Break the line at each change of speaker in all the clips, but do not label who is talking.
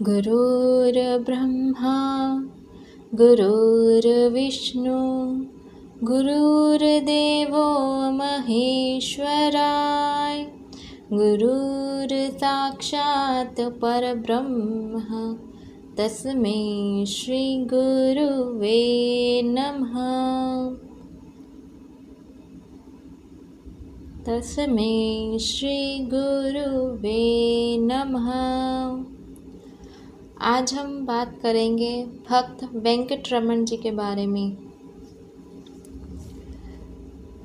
गुरुर्ब्रह्मा गुरुर्विष्णु गुरुर्देवो महेश्वराय गुरुर्साक्षात् परब्रह्म तस्मै श्री गुरुवे नमः। तस्मै श्री गुरुवे नमः। आज हम बात करेंगे भक्त वेंकटरमण जी के बारे में।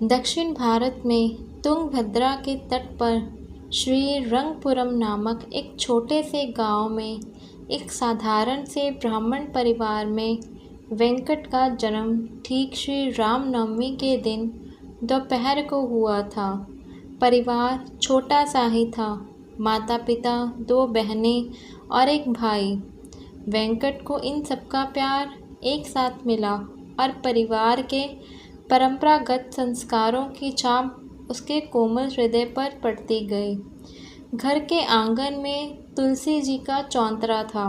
दक्षिण भारत में तुंगभद्रा के तट पर श्री रंगपुरम नामक एक छोटे से गांव में एक साधारण से ब्राह्मण परिवार में वेंकट का जन्म ठीक श्री रामनवमी के दिन दोपहर को हुआ था। परिवार छोटा सा ही था। माता पिता, 2 बहनें और एक भाई। वेंकट को इन सबका प्यार एक साथ मिला और परिवार के परंपरागत संस्कारों की छाप उसके कोमल हृदय पर पड़ती गई। घर के आंगन में तुलसी जी का चौंतरा था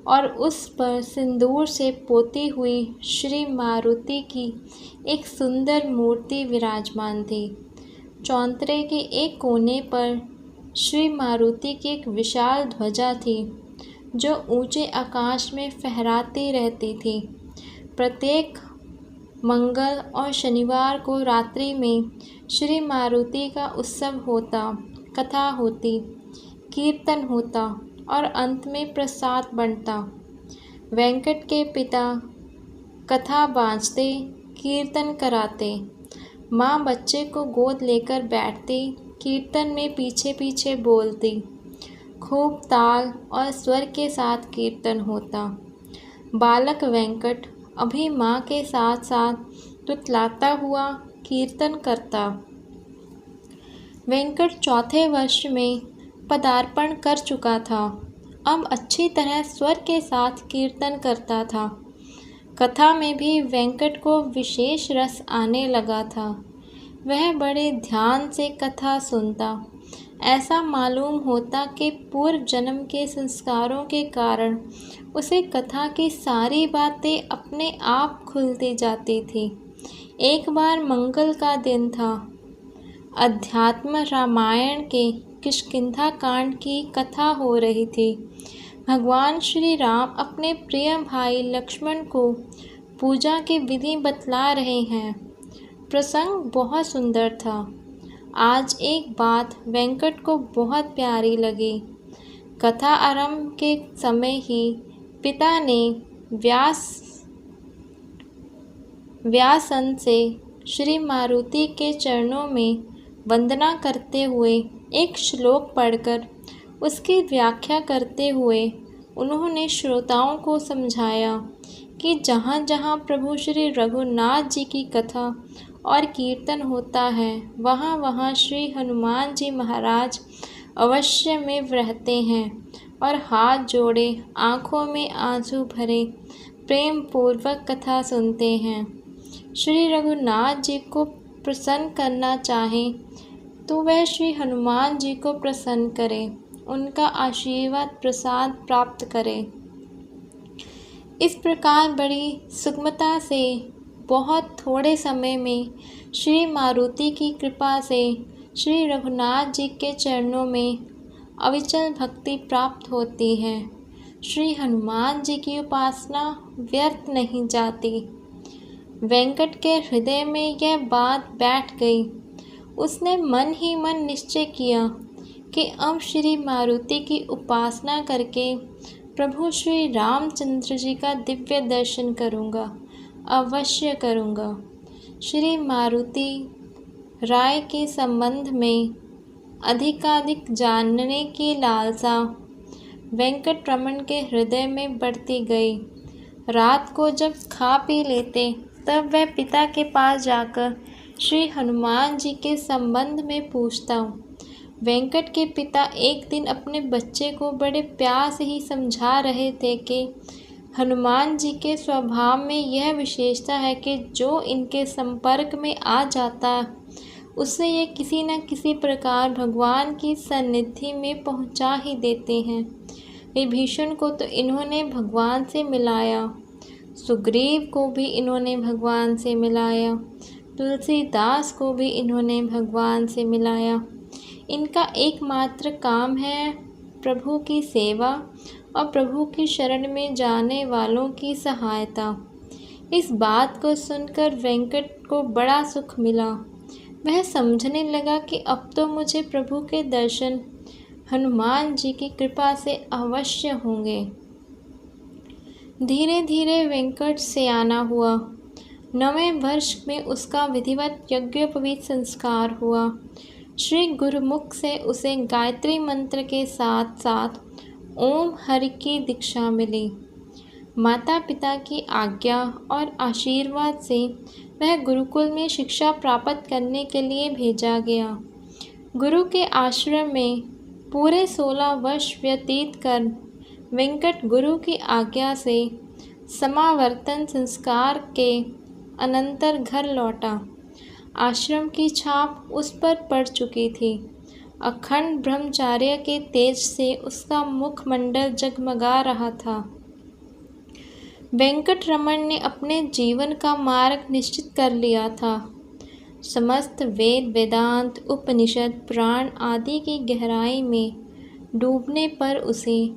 और उस पर सिंदूर से पोती हुई श्री मारुति की एक सुंदर मूर्ति विराजमान थी। चौंतरे के एक कोने पर श्री मारुति की एक विशाल ध्वजा थी जो ऊंचे आकाश में फहराती रहती थी। प्रत्येक मंगल और शनिवार को रात्रि में श्री मारुति का उत्सव होता, कथा होती, कीर्तन होता और अंत में प्रसाद बंटता। वेंकट के पिता कथा बाँचते, कीर्तन कराते। माँ बच्चे को गोद लेकर बैठती, कीर्तन में पीछे पीछे बोलती। खूब ताल और स्वर के साथ कीर्तन होता। बालक वेंकट अभी माँ के साथ साथ तुतलाता हुआ कीर्तन करता। वेंकट 4थे वर्ष में पदार्पण कर चुका था। अब अच्छी तरह स्वर के साथ कीर्तन करता था। कथा में भी वेंकट को विशेष रस आने लगा था। वह बड़े ध्यान से कथा सुनता। ऐसा मालूम होता कि पूर्व जन्म के संस्कारों के कारण उसे कथा की सारी बातें अपने आप खुलती जाती थी। एक बार मंगल का दिन था। अध्यात्म रामायण के किष्किंधा कांड की कथा हो रही थी। भगवान श्री राम अपने प्रिय भाई लक्ष्मण को पूजा की विधि बतला रहे हैं। प्रसंग बहुत सुंदर था। आज एक बात वेंकट को बहुत प्यारी लगी। कथा आरंभ के समय ही पिता ने व्यासन से श्री मारुति के चरणों में वंदना करते हुए एक श्लोक पढ़कर उसकी व्याख्या करते हुए उन्होंने श्रोताओं को समझाया कि जहाँ जहाँ प्रभु श्री रघुनाथ जी की कथा और कीर्तन होता है वहाँ वहाँ श्री हनुमान जी महाराज अवश्य में रहते हैं और हाथ जोड़े, आँखों में आंसू भरे प्रेम पूर्वक कथा सुनते हैं। श्री रघुनाथ जी को प्रसन्न करना चाहें तो वह श्री हनुमान जी को प्रसन्न करे, उनका आशीर्वाद प्रसाद प्राप्त करे। इस प्रकार बड़ी सुगमता से बहुत थोड़े समय में श्री मारुति की कृपा से श्री रघुनाथ जी के चरणों में अविचल भक्ति प्राप्त होती है। श्री हनुमान जी की उपासना व्यर्थ नहीं जाती। वेंकट के हृदय में यह बात बैठ गई। उसने मन ही मन निश्चय किया कि अब श्री मारुति की उपासना करके प्रभु श्री रामचंद्र जी का दिव्य दर्शन करूँगा, अवश्य करूँगा। श्री मारुति राय के संबंध में अधिकाधिक जानने की लालसा वेंकटरमण के हृदय में बढ़ती गई। रात को जब खा पी लेते तब वह पिता के पास जाकर श्री हनुमान जी के संबंध में पूछता। वेंकट के पिता एक दिन अपने बच्चे को बड़े प्यार से ही समझा रहे थे कि हनुमान जी के स्वभाव में यह विशेषता है कि जो इनके संपर्क में आ जाता उसे ये किसी न किसी प्रकार भगवान की सन्निधि में पहुंचा ही देते हैं। विभीषण को तो इन्होंने भगवान से मिलाया, सुग्रीव को भी इन्होंने भगवान से मिलाया, तुलसीदास को भी इन्होंने भगवान से मिलाया। इनका एकमात्र काम है प्रभु की सेवा और प्रभु की शरण में जाने वालों की सहायता। इस बात को सुनकर वेंकट को बड़ा सुख मिला। वह समझने लगा कि अब तो मुझे प्रभु के दर्शन हनुमान जी की कृपा से अवश्य होंगे। धीरे धीरे वेंकट सयाना हुआ। 9वें वर्ष में उसका विधिवत यज्ञोपवीत संस्कार हुआ। श्री गुरुमुख से उसे गायत्री मंत्र के साथ साथ ओम हरि की दीक्षा मिली। माता पिता की आज्ञा और आशीर्वाद से वह गुरुकुल में शिक्षा प्राप्त करने के लिए भेजा गया। गुरु के आश्रम में पूरे 16 वर्ष व्यतीत कर वेंकट गुरु की आज्ञा से समावर्तन संस्कार के अनंतर घर लौटा। आश्रम की छाप उस पर पड़ चुकी थी। अखंड ब्रह्मचर्य के तेज से उसका मुखमंडल जगमगा रहा था। वेंकट रमन ने अपने जीवन का मार्ग निश्चित कर लिया था। समस्त वेद वेदांत उपनिषद पुराण आदि की गहराई में डूबने पर उसे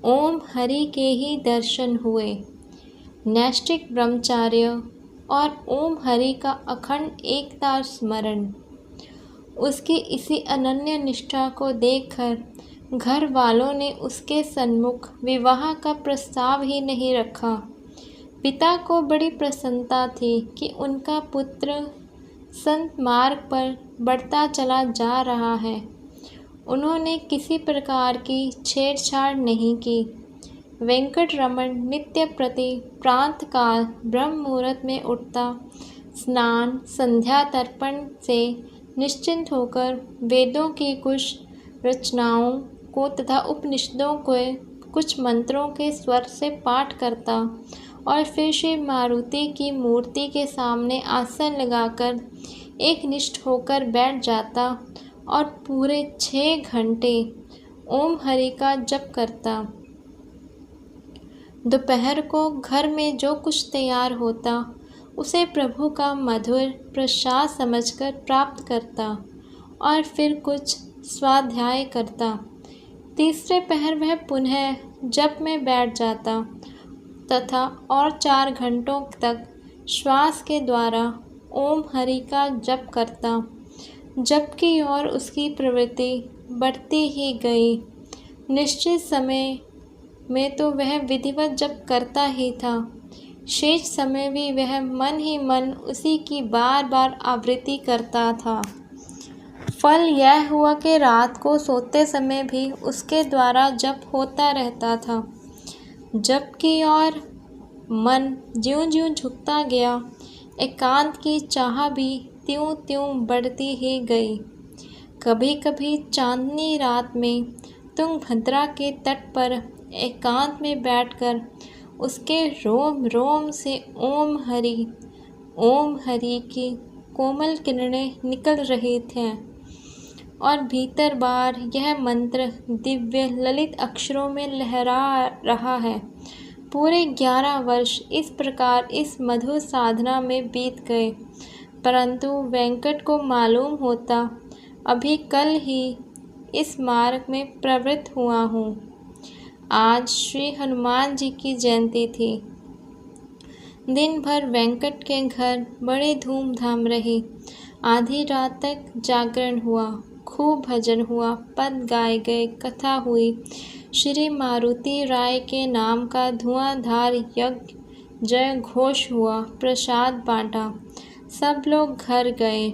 ओम हरि के ही दर्शन हुए। नैष्ठिक ब्रह्मचर्य और ओम हरि का अखंड एकता स्मरण। उसकी इसी अनन्य निष्ठा को देखकर घर वालों ने उसके सन्मुख विवाह का प्रस्ताव ही नहीं रखा। पिता को बड़ी प्रसन्नता थी कि उनका पुत्र संत मार्ग पर बढ़ता चला जा रहा है। उन्होंने किसी प्रकार की छेड़छाड़ नहीं की। वेंकट रमन नित्य प्रति प्रातःकाल ब्रह्म मुहूर्त में उठता, स्नान संध्या तर्पण से निश्चिंत होकर वेदों की कुछ रचनाओं को तथा उपनिषदों के कुछ मंत्रों के स्वर से पाठ करता और फिर श्री मारुति की मूर्ति के सामने आसन लगाकर एक निष्ठ होकर बैठ जाता और पूरे 6 घंटे ओम हरि का जप करता। दोपहर को घर में जो कुछ तैयार होता उसे प्रभु का मधुर प्रसाद समझकर प्राप्त करता और फिर कुछ स्वाध्याय करता। तीसरे पहर वह पुनः जप में बैठ जाता तथा और 4 घंटों तक श्वास के द्वारा ओम हरि का जप करता। जप की ओर उसकी प्रवृत्ति बढ़ती ही गई। निश्चित समय में तो वह विधिवत जप करता ही था। शेष समय भी वह मन ही मन उसी की बार बार आवृत्ति करता था। फल यह हुआ कि रात को सोते समय भी उसके द्वारा जप होता रहता था। जप की ओर मन ज्यों-ज्यों झुकता गया, एकांत की चाह भी त्यों-त्यों बढ़ती ही गई। कभी कभी चांदनी रात में तुंगभद्रा के तट पर एकांत में बैठकर उसके रोम रोम से ओम हरि की कोमल किरणें निकल रही थे और भीतर बार यह मंत्र दिव्य ललित अक्षरों में लहरा रहा है। पूरे 11 वर्ष इस प्रकार इस मधुर साधना में बीत गए, परंतु वेंकट को मालूम होता अभी कल ही इस मार्ग में प्रवृत्त हुआ हूँ। आज श्री हनुमान जी की जयंती थी। दिन भर वेंकट के घर बड़े धूमधाम रही। आधी रात तक जागरण हुआ, खूब भजन हुआ, पद गाए गए, कथा हुई, श्री मारुति राय के नाम का धुआंधार यज्ञ जय घोष हुआ, प्रसाद बांटा, सब लोग घर गए।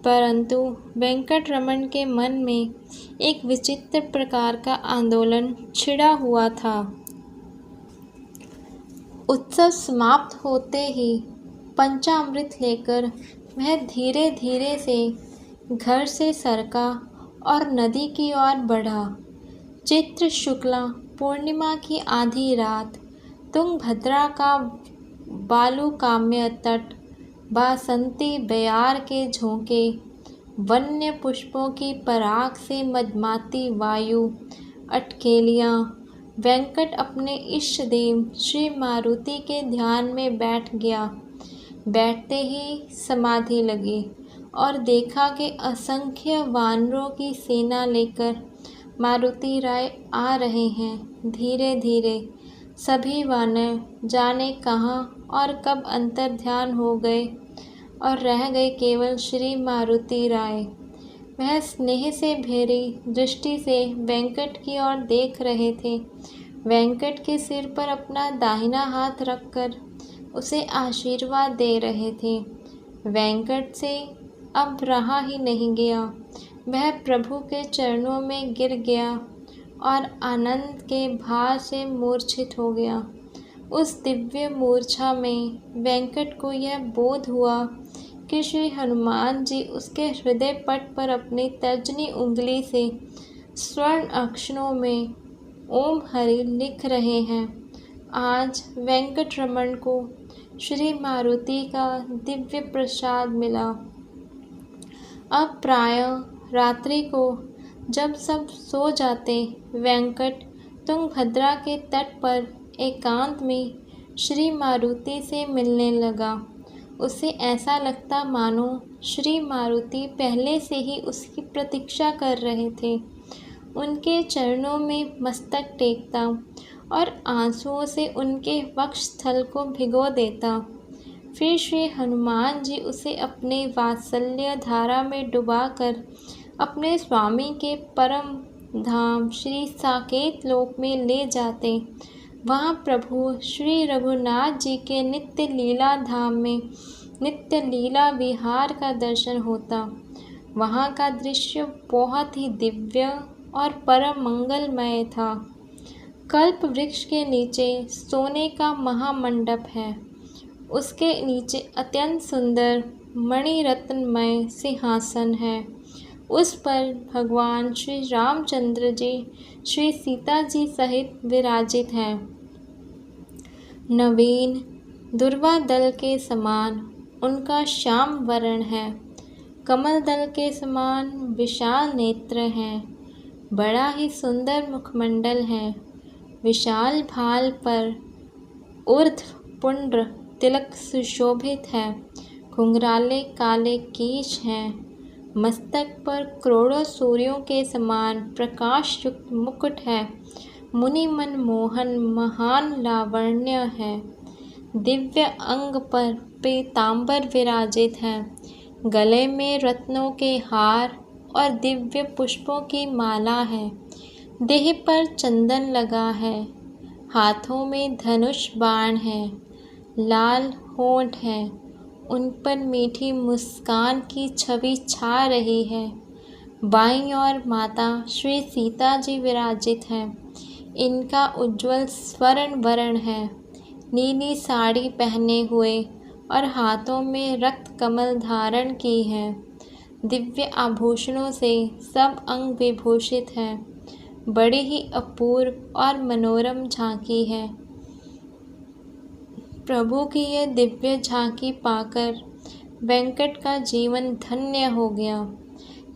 परंतु वेंकट रमन के मन में एक विचित्र प्रकार का आंदोलन छिड़ा हुआ था। उत्सव समाप्त होते ही पंचामृत लेकर वह धीरे धीरे से घर से सरका और नदी की ओर बढ़ा। चित्र शुक्ला पूर्णिमा की आधी रात तुंगभद्रा का बालुकाम्य तट, बासंती बयार के झोंके, वन्य पुष्पों की पराग से मदमाती वायु, अटकेलियाँ, वेंकट अपने इष्ट देव श्री मारुति के ध्यान में बैठ गया। बैठते ही समाधि लगी और देखा कि असंख्य वानरों की सेना लेकर मारुति राय आ रहे हैं। धीरे धीरे सभी वानर जाने कहाँ और कब अंतर्ध्यान हो गए और रह गए केवल श्री मारुति राय। वह स्नेह से भरी दृष्टि से वेंकट की ओर देख रहे थे। वेंकट के सिर पर अपना दाहिना हाथ रखकर उसे आशीर्वाद दे रहे थे। वेंकट से अब रहा ही नहीं गया। वह प्रभु के चरणों में गिर गया और आनंद के भार से मूर्छित हो गया। उस दिव्य मूर्छा में वेंकट को यह बोध हुआ कि श्री हनुमान जी उसके हृदय पट पर अपनी तर्जनी उंगली से स्वर्ण अक्षरों में ओम हरि लिख रहे हैं। आज वेंकट रमन को श्री मारुति का दिव्य प्रसाद मिला। अब प्रायः रात्रि को जब सब सो जाते, वेंकट तुंगभद्रा के तट पर एकांत में श्री मारुति से मिलने लगा। उसे ऐसा लगता मानो श्री मारुति पहले से ही उसकी प्रतीक्षा कर रहे थे। उनके चरणों में मस्तक टेकता और आंसुओं से उनके वक्षस्थल को भिगो देता। फिर श्री हनुमान जी उसे अपने वात्सल्य धारा में डुबाकर अपने स्वामी के परम धाम श्री साकेत लोक में ले जाते। वहाँ प्रभु श्री रघुनाथ जी के नित्य लीला धाम में नित्य लीला विहार का दर्शन होता। वहाँ का दृश्य बहुत ही दिव्य और परम मंगलमय था। कल्प वृक्ष के नीचे सोने का महामंडप है। उसके नीचे अत्यंत सुंदर मणिरत्नमय सिंहासन है। उस पर भगवान श्री रामचंद्र जी श्री सीता जी सहित विराजित हैं। नवीन दुर्वा दल के समान उनका श्याम वर्ण है। कमल दल के समान विशाल नेत्र हैं। बड़ा ही सुंदर मुखमंडल है। विशाल भाल पर ऊर्ध्व पुंड्र तिलक सुशोभित है। घुंघराले काले केश हैं। मस्तक पर करोड़ों सूर्यों के समान प्रकाश युक्त मुकुट है। मुनि मनमोहन महान लावण्य है। दिव्य अंग पर पीतांबर विराजित है। गले में रत्नों के हार और दिव्य पुष्पों की माला है। देह पर चंदन लगा है। हाथों में धनुष बाण है। लाल होंठ है। उन पर मीठी मुस्कान की छवि छा रही है। बाईं ओर माता श्री सीता जी विराजित हैं। इनका उज्ज्वल स्वर्ण वर्ण है। नीली साड़ी पहने हुए और हाथों में रक्त कमल धारण की है। दिव्य आभूषणों से सब अंग विभूषित है। बड़ी ही अपूर्व और मनोरम झांकी है। प्रभु की यह दिव्य झांकी पाकर वेंकट का जीवन धन्य हो गया।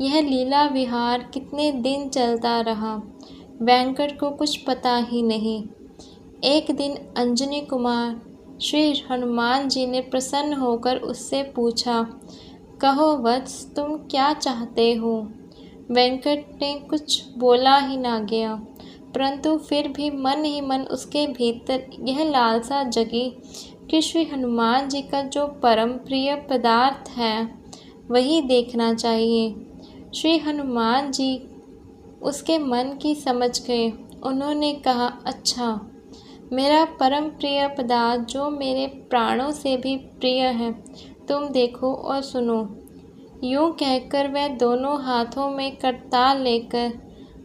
यह लीला विहार कितने दिन चलता रहा, वेंकट को कुछ पता ही नहीं। एक दिन अंजनी कुमार श्री हनुमान जी ने प्रसन्न होकर उससे पूछा, कहो वत्स, तुम क्या चाहते हो? वेंकट ने कुछ बोला ही ना गया, परंतु फिर भी मन ही मन उसके भीतर यह लालसा जगी कि श्री हनुमान जी का जो परम प्रिय पदार्थ है वही देखना चाहिए। श्री हनुमान जी उसके मन की समझ गए। उन्होंने कहा, अच्छा, मेरा परम प्रिय पदार्थ जो मेरे प्राणों से भी प्रिय है, तुम देखो और सुनो। यूँ कहकर वह दोनों हाथों में करताल लेकर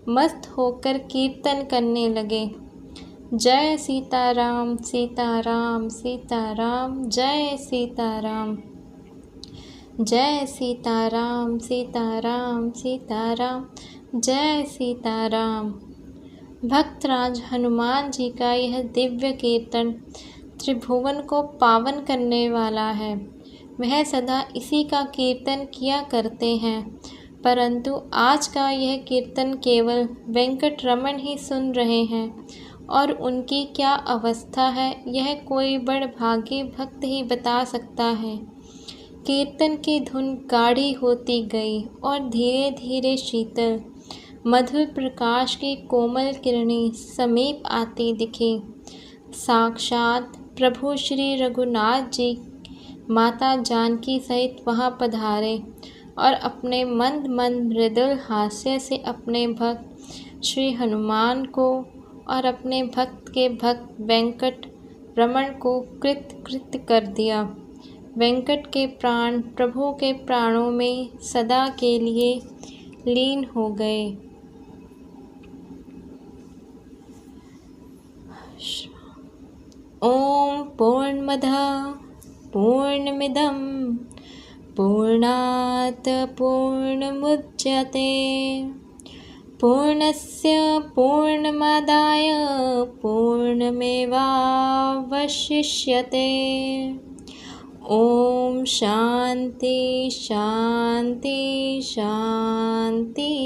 मस्त होकर कीर्तन करने लगे। जय सीताराम सीताराम सीताराम, जय सीताराम, जय सीताराम सीताराम सीताराम, जय सीताराम। भक्तराज हनुमान जी का यह दिव्य कीर्तन त्रिभुवन को पावन करने वाला है। वह सदा इसी का कीर्तन किया करते हैं, परंतु आज का यह कीर्तन केवल वेंकट रमन ही सुन रहे हैं और उनकी क्या अवस्था है यह कोई बड़भागी भक्त ही बता सकता है। कीर्तन की धुन गाढ़ी होती गई और धीरे धीरे शीतल मधुर प्रकाश की कोमल किरणें समीप आती दिखी। साक्षात प्रभु श्री रघुनाथ जी माता जानकी सहित वहां पधारे और अपने मंद मंद मृदुल हास्य से अपने भक्त श्री हनुमान को और अपने भक्त के भक्त वेंकट रमण को कृत कर दिया। वेंकट के प्राण प्रभु के प्राणों में सदा के लिए लीन हो गए। ओम पूर्णमदः पूर्णमिदं पूर्णात् पूर्णमुदच्यते पूर्णस्य पूर्णमादाय पूर्णमेवावशिष्यते। ओम शांति शांति शांति।